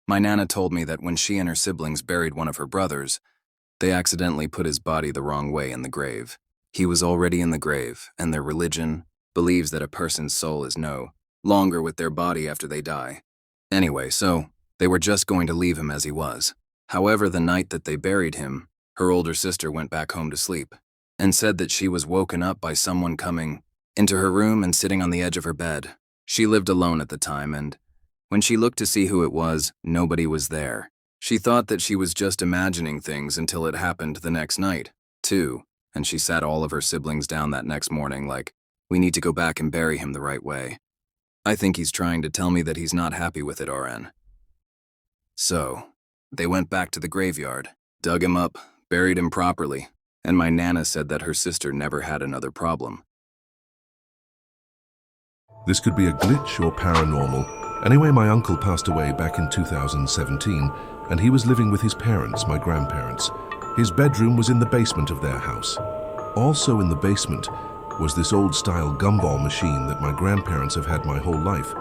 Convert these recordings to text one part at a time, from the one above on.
My Nana told me that when she and her siblings buried one of her brothers, they accidentally put his body the wrong way in the grave. He was already in the grave, and their religion believes that a person's soul is no longer with their body after they die. Anyway, so they were just going to leave him as he was. However, the night that they buried him, her older sister went back home to sleep and said that she was woken up by someone coming into her room and sitting on the edge of her bed. She lived alone at the time, and when she looked to see who it was, nobody was there. She thought that she was just imagining things until it happened the next night, too, and she sat all of her siblings down that next morning like, we need to go back and bury him the right way. I think he's trying to tell me that he's not happy with it, RN. So, they went back to the graveyard, dug him up, buried him properly, and my Nana said that her sister never had another problem. This could be a glitch or paranormal. Anyway, my uncle passed away back in 2017, and he was living with his parents, my grandparents. His bedroom was in the basement of their house. Also in the basement was this old-style gumball machine that my grandparents have had my whole life.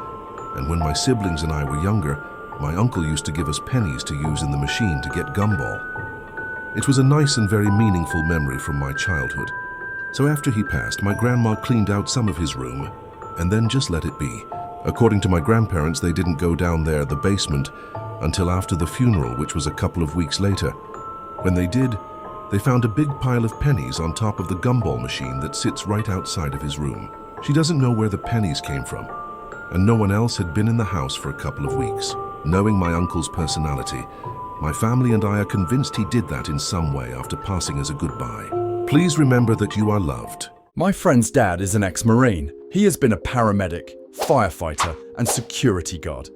And when my siblings and I were younger, my uncle used to give us pennies to use in the machine to get gumball. It was a nice and very meaningful memory from my childhood. So after he passed, my grandma cleaned out some of his room and then just let it be. According to my grandparents, they didn't go down there, the basement, until after the funeral, which was a couple of weeks later. When they did, they found a big pile of pennies on top of the gumball machine that sits right outside of his room. She doesn't know where the pennies came from, and no one else had been in the house for a couple of weeks. Knowing my uncle's personality, my family and I are convinced he did that in some way after passing as a goodbye. Please remember that you are loved. My friend's dad is an ex-Marine. He has been a paramedic, firefighter, and security guard.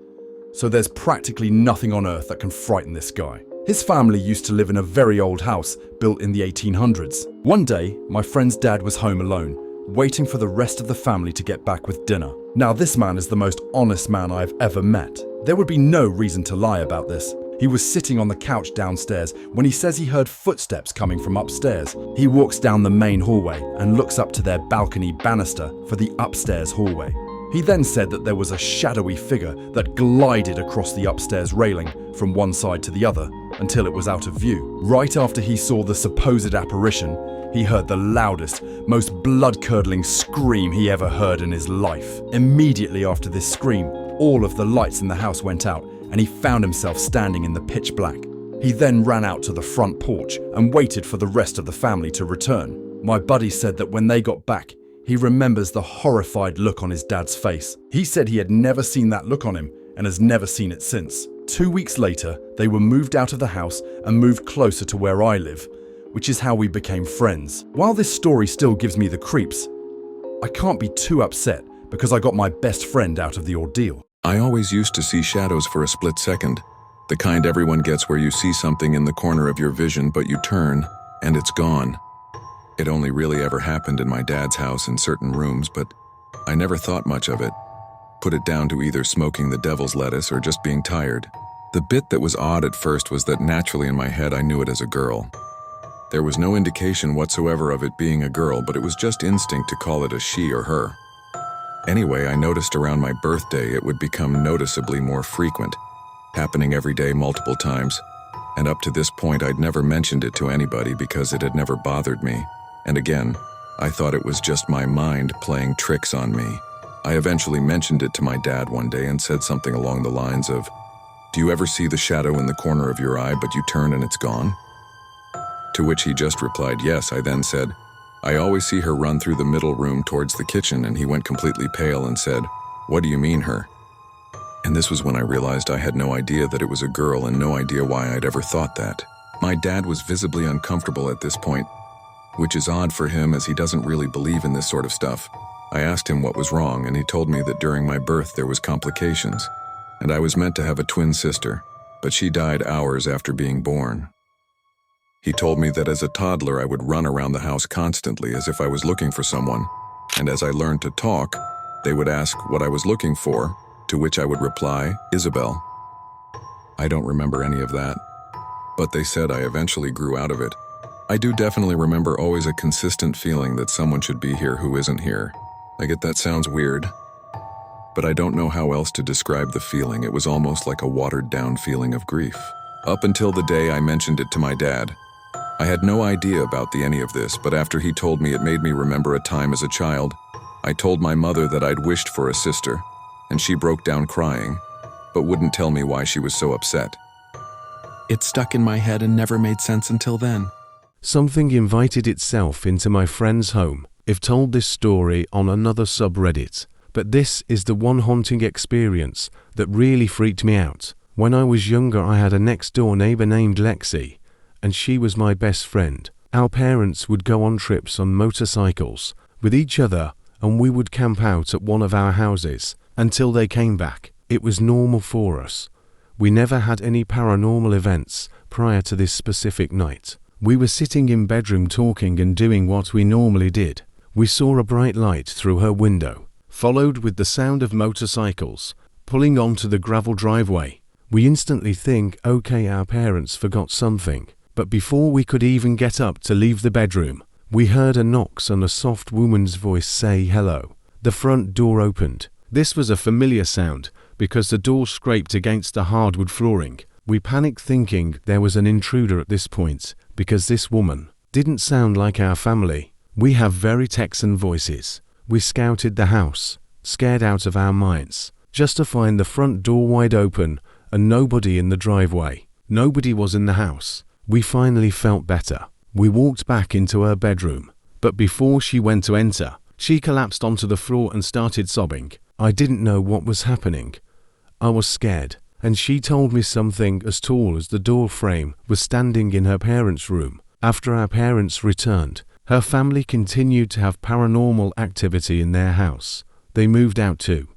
So there's practically nothing on earth that can frighten this guy. His family used to live in a very old house built in the 1800s. One day, my friend's dad was home alone, waiting for the rest of the family to get back with dinner. Now, this man is the most honest man I've ever met. There would be no reason to lie about this. He was sitting on the couch downstairs when he says he heard footsteps coming from upstairs. He walks down the main hallway and looks up to their balcony banister for the upstairs hallway. He then said that there was a shadowy figure that glided across the upstairs railing from one side to the other until it was out of view. Right after he saw the supposed apparition, he heard the loudest, most blood-curdling scream he ever heard in his life. Immediately after this scream, all of the lights in the house went out and he found himself standing in the pitch black. He then ran out to the front porch and waited for the rest of the family to return. My buddy said that when they got back, he remembers the horrified look on his dad's face. He said he had never seen that look on him and has never seen it since. 2 weeks later, they were moved out of the house and moved closer to where I live, which is how we became friends. While this story still gives me the creeps, I can't be too upset because I got my best friend out of the ordeal. I always used to see shadows for a split second, the kind everyone gets where you see something in the corner of your vision but you turn and it's gone. It only really ever happened in my dad's house in certain rooms, but I never thought much of it. Put it down to either smoking the devil's lettuce or just being tired. The bit that was odd at first was that naturally in my head I knew it as a girl. There was no indication whatsoever of it being a girl, but it was just instinct to call it a she or her. Anyway, I noticed around my birthday it would become noticeably more frequent, happening every day multiple times, and up to this point I'd never mentioned it to anybody because it had never bothered me. And again, I thought it was just my mind playing tricks on me. I eventually mentioned it to my dad one day and said something along the lines of, "Do you ever see the shadow in the corner of your eye but you turn and it's gone?" To which he just replied, "Yes." I then said, "I always see her run through the middle room towards the kitchen," and he went completely pale and said, "What do you mean her?" And this was when I realized I had no idea that it was a girl and no idea why I'd ever thought that. My dad was visibly uncomfortable at this point, which is odd for him as he doesn't really believe in this sort of stuff. I asked him what was wrong and he told me that during my birth there was complications, and I was meant to have a twin sister, but she died hours after being born. He told me that as a toddler I would run around the house constantly as if I was looking for someone, and as I learned to talk, they would ask what I was looking for, to which I would reply, "Isabel." I don't remember any of that, but they said I eventually grew out of it. I do definitely remember always a consistent feeling that someone should be here who isn't here. I get that sounds weird, but I don't know how else to describe the feeling. It was almost like a watered-down feeling of grief. Up until the day I mentioned it to my dad, I had no idea about any of this, but after he told me, it made me remember a time as a child. I told my mother that I'd wished for a sister, and she broke down crying, but wouldn't tell me why she was so upset. It stuck in my head and never made sense until then. Something invited itself into my friend's home. I've told this story on another subreddit, but this is the one haunting experience that really freaked me out. When I was younger, I had a next-door neighbor named Lexi, and she was my best friend. Our parents would go on trips on motorcycles with each other, and we would camp out at one of our houses until they came back. It was normal for us. We never had any paranormal events prior to this specific night. We were sitting in bedroom talking and doing what we normally did. We saw a bright light through her window, followed with the sound of motorcycles pulling onto the gravel driveway. We instantly think, okay, our parents forgot something. But before we could even get up to leave the bedroom, we heard a knocks and a soft woman's voice say hello. The front door opened. This was a familiar sound because the door scraped against the hardwood flooring. We panicked thinking there was an intruder at this point because this woman didn't sound like our family. We have very Texan voices. We scouted the house, scared out of our minds, just to find the front door wide open and nobody in the driveway. Nobody was in the house. We finally felt better. We walked back into her bedroom, but before she went to enter, she collapsed onto the floor and started sobbing. I didn't know what was happening. I was scared, and she told me something as tall as the door frame was standing in her parents' room. After our parents returned, her family continued to have paranormal activity in their house. They moved out too.